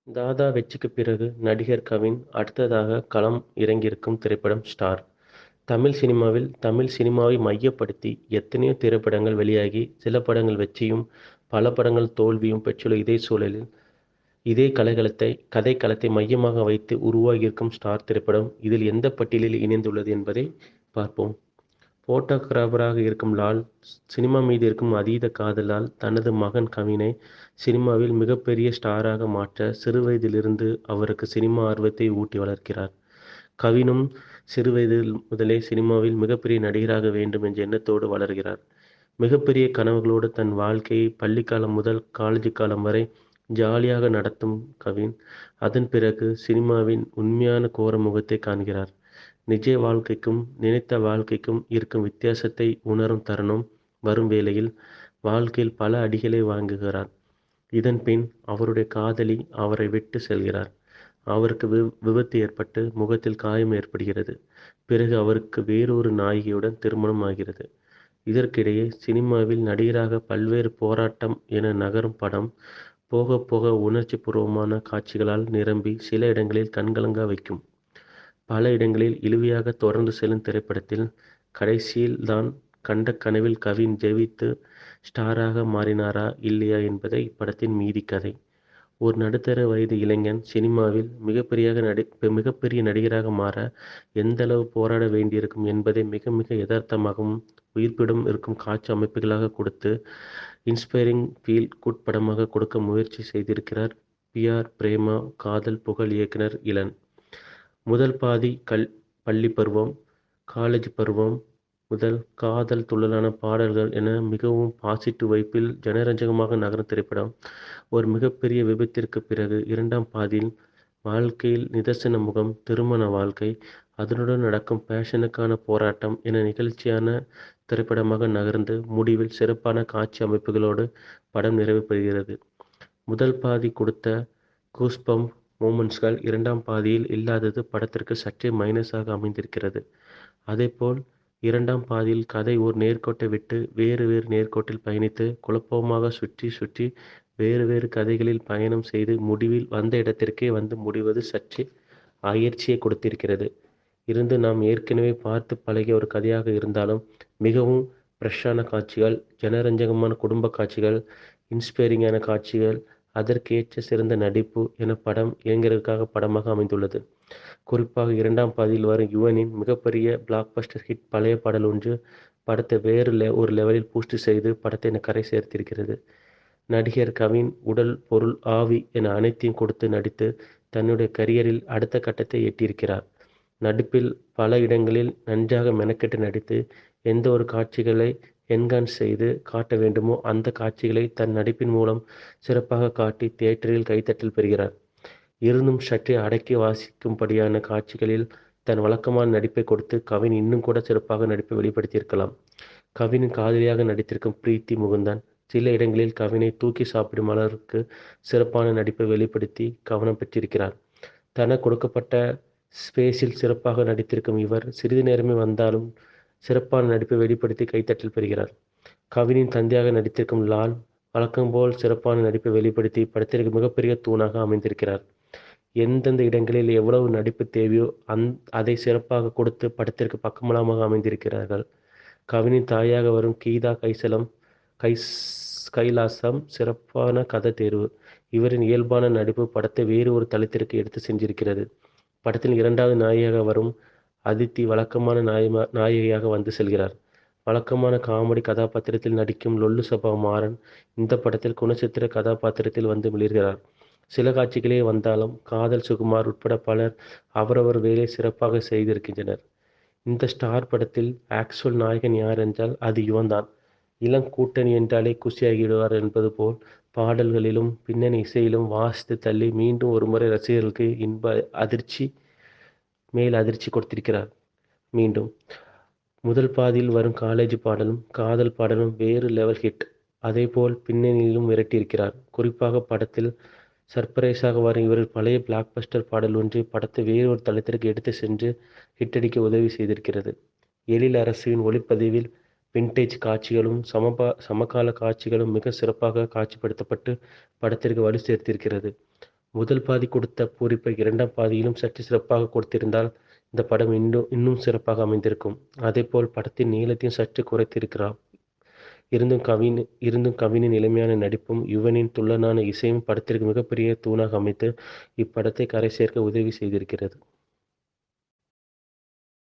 தாதா வெற்றிக்கு பிறகு நடிகர் கவின் அடுத்ததாக களம் இறங்கியிருக்கும் திரைப்படம் ஸ்டார். தமிழ் சினிமாவை மையப்படுத்தி எத்தனையோ திரைப்படங்கள் வெளியாகி சில படங்கள் வெற்றியும் பல படங்கள் தோல்வியும் பெற்றுள்ள இதே சூழலில் இதே கதைக்களத்தை மையமாக வைத்து உருவாகியிருக்கும் ஸ்டார் திரைப்படம் இதில் எந்த பட்டியலில் இணைந்துள்ளது என்பதை பார்ப்போம். போட்டோகிராபராக இருக்கும் லால் சினிமா மீது இருக்கும் அதீத காதலால் தனது மகன் கவினை சினிமாவில் மிகப்பெரிய ஸ்டாராக மாற்ற சிறுவயதிலிருந்து அவருக்கு சினிமா ஆர்வத்தை ஊட்டி வளர்க்கிறார். கவினும் சிறுவயதில் முதலே சினிமாவில் மிகப்பெரிய நடிகராக வேண்டும் என்ற எண்ணத்தோடு வளர்கிறார். மிகப்பெரிய கனவுகளோடு தன் வாழ்க்கையை பள்ளிக்காலம் முதல் காலேஜ் காலம் வரை ஜாலியாக நடத்தும் கவின் அதன் பிறகு சினிமாவின் உண்மையான கோர முகத்தை காண்கிறார். நிஜ வாழ்க்கைக்கும் நினைத்த வாழ்க்கைக்கும் இருக்கும் வித்தியாசத்தை உணரும் தருணம் வரும் வேளையில் வாழ்க்கையில் பல அடிகளை வாங்குகிறார். இதன் பின் அவருடைய காதலி அவரை விட்டு செல்கிறார். அவருக்கு விபத்து ஏற்பட்டு முகத்தில் காயம் ஏற்படுகிறது. பிறகு அவருக்கு வேறொரு நாயகியுடன் திருமணம் ஆகிறது. இதற்கிடையே சினிமாவில் நடிகராக பல்வேறு போராட்டம் என நகரும் படம் போக போக உணர்ச்சி பூர்வமான காட்சிகளால் நிரம்பி சில இடங்களில் கண்கலங்க வைக்கும். பல இடங்களில் இழுவையாக தொடர்ந்து செல்லும் திரைப்படத்தில் கடைசியில் தான் கண்ட கனவில் கவின் ஜெயித்து ஸ்டாராக மாறினாரா இல்லையா என்பதை இப்படத்தின் மீதி கதை. ஒரு நடுத்தர வயது இளைஞன் சினிமாவில் மிகப்பெரிய நடிகராக மாற எந்தளவு போராட வேண்டியிருக்கும் என்பதை மிக மிக யதார்த்தமாகவும் உயிர்ப்பிடம் இருக்கும் காட்சி அமைப்புகளாக கொடுத்து இன்ஸ்பைரிங் ஃபீல் குட் படமாக கொடுக்க முயற்சி செய்திருக்கிறார் பி.ஆர். பிரேமா காதல் புகழ் இயக்குனர் இளன். முதல் பாதி பள்ளி பருவம், காலேஜ் பருவம் முதல் காதல் துள்ளலான பாடல்கள் என மிகவும் பாசிட்டிவ் வைப்பில் ஜனரஞ்சகமாக நகரும் திரைப்படம். ஒரு மிகப்பெரிய விபத்திற்கு பிறகு இரண்டாம் பாதியில் வாழ்க்கையில் நிதர்சன முகம், திருமண வாழ்க்கை, அதனுடன் நடக்கும் பேஷனுக்கான போராட்டம் என நிகழ்ச்சியான திரைப்படமாக நகர்ந்து முடிவில் சிறப்பான காட்சி அமைப்புகளோடு படம் நிறைவு பெறுகிறது. முதல் பாதி கொடுத்த கூஸ்பம்ப் மூமெண்ட்ஸ்கள் இரண்டாம் பாதியில் இல்லாதது படத்திற்கு சற்றே மைனஸாக அமைந்திருக்கிறது. அதேபோல் இரண்டாம் பாதியில் கதை ஒரு நேர்கோட்டை விட்டு வேறு நேர்கோட்டில் பயணித்து குழப்பமாக சுற்றி சுற்றி வேறு கதைகளில் பயணம் செய்து முடிவில் வந்த இடத்திற்கே வந்து முடிவது சற்றே அயற்சியை கொடுத்திருக்கிறது. இருந்து நாம் ஏற்கனவே பார்த்து பழகிய ஒரு கதையாக இருந்தாலும் மிகவும் ஃப்ரெஷ்ஷான காட்சிகள், ஜனரஞ்சகமான குடும்ப காட்சிகள், இன்ஸ்பைரிங்கான காட்சிகள், அதற்கேற்ற சிறந்த நடிப்பு என படம் இளைஞர்களுக்காக படமாக அமைந்துள்ளது. குறிப்பாக இரண்டாம் பாதியில் வரும் யுவனின் மிகப்பெரிய பிளாக்பஸ்டர் ஹிட் பழைய பாடல் ஒன்று படத்தை வேறு ஒரு லெவலில் பூஸ்ட் செய்து படத்தை கரை சேர்த்திருக்கிறது. நடிகர் கவின் உடல், பொருள், ஆவி என அனைத்தையும் கொடுத்து நடித்து தன்னுடைய கரியரில் அடுத்த கட்டத்தை எட்டியிருக்கிறார். நடிப்பில் பல இடங்களில் நன்றாக மெனக்கெட்டு நடித்து எந்த ஒரு காட்சிகளை என்ஹான்ஸ் செய்து காட்ட வேண்டுமோ அந்த காட்சிகளை தன் நடிப்பின் மூலம் சிறப்பாக காட்டி தியேட்டரில் கைத்தட்டல் பெறுகிறார். இருந்தும் சற்றே அடக்கி வாசிக்கும்படியான காட்சிகளில் தன் வழக்கமான நடிப்பை கொடுத்து கவின் இன்னும் கூட சிறப்பாக நடிப்பை வெளிப்படுத்தியிருக்கலாம். கவினின் காதலியாக நடித்திருக்கும் பிரீத்தி முகுந்தன் சில இடங்களில் கவினை தூக்கி சாப்பிடும் அளவிற்கு சிறப்பான நடிப்பை வெளிப்படுத்தி கவனம் பெற்றிருக்கிறார். தனக்கு கொடுக்கப்பட்ட ஸ்பேஸில் சிறப்பாக நடித்திருக்கும் இவர் சிறிது நேரமே வந்தாலும் சிறப்பான நடிப்பை வெளிப்படுத்தி கைத்தட்டல் பெறுகிறார். கவினின் தந்தையாக நடித்திருக்கும் லால் வழக்கம்போல் சிறப்பான நடிப்பை வெளிப்படுத்தி படத்திற்கு மிகப்பெரிய தூணாக அமைந்திருக்கிறார். எந்தெந்த இடங்களில் எவ்வளவு நடிப்பு தேவையோ அதை சிறப்பாக கொடுத்து படத்திற்கு பக்கபலமாக அமைந்திருக்கிறார்கள். கவினின் தாயாக வரும் கீதா கைலாசம் சிறப்பான கதை தேர்வு. இவரின் இயல்பான நடிப்பு படத்தை வேறு ஒரு தளத்திற்கு எடுத்து சென்றிருக்கிறது. படத்தில் இரண்டாவது நாயகியாக வரும் அதித்தி வழக்கமான நாயகியாக வந்து செல்கிறார். வழக்கமான காமெடி கதாபாத்திரத்தில் நடிக்கும் லொல்லு சபா மாறன் இந்த படத்தில் குணச்சித்திர கதாபாத்திரத்தில் வந்து மிளிர்கிறார். சில காட்சிகளே வந்தாலும் காதல் சுகுமார் உட்பட பலர் அவரவர் வேலை சிறப்பாக செய்திருக்கின்றனர். இந்த ஸ்டார் படத்தில் ஆக்சுவல் நாயகன் யார் என்றால் அது யுவன்தான். இளம் கூட்டணி என்றாலே குஷியாகிவிடுவார் என்பது போல் பாடல்களிலும் பின்னணி இசையிலும் வாசித்து தள்ளி மீண்டும் ஒருமுறை ரசிகர்களுக்கு இன்ப அதிர்ச்சி மேல் அதிர்ச்சி கொடுத்திருக்கிறார். மீண்டும் முதல் பாதியில் வரும் காலேஜ் பாடலும் காதல் பாடலும் வேறு லெவல் ஹிட். அதேபோல் பின்னணியிலும் விரட்டியிருக்கிறார். குறிப்பாக படத்தில் சர்ப்ரைஸாக வரும் இவரின் பழைய பிளாக்பஸ்டர் பாடல் ஒன்று படத்தை வேறொரு தளத்திற்கு எடுத்து சென்று ஹிட்டடிக்க உதவி செய்திருக்கிறது. எழில் அரசுவின் ஒளிப்பதிவில் விண்டேஜ் காட்சிகளும் சமகால காட்சிகளும் மிக சிறப்பாக காட்சிப்படுத்தப்பட்டு படத்திற்கு வலு சேர்த்திருக்கிறது. முதல் பாதி கொடுத்த பூரிப்பை இரண்டாம் பாதியிலும் சற்று சிறப்பாக கொடுத்திருந்தால் இந்த படம் இன்னும் சிறப்பாக அமைந்திருக்கும். அதேபோல் படத்தின் நீளத்தையும் சற்று குறைத்திருக்கிறார். இருந்தும் கவினின் எளிமையான நடிப்பும் யுவனின் துள்ளலான இசையும் படத்திற்கு மிகப்பெரிய தூணாக அமைத்து இப்படத்தை கரை சேர்க்க உதவி செய்திருக்கிறது.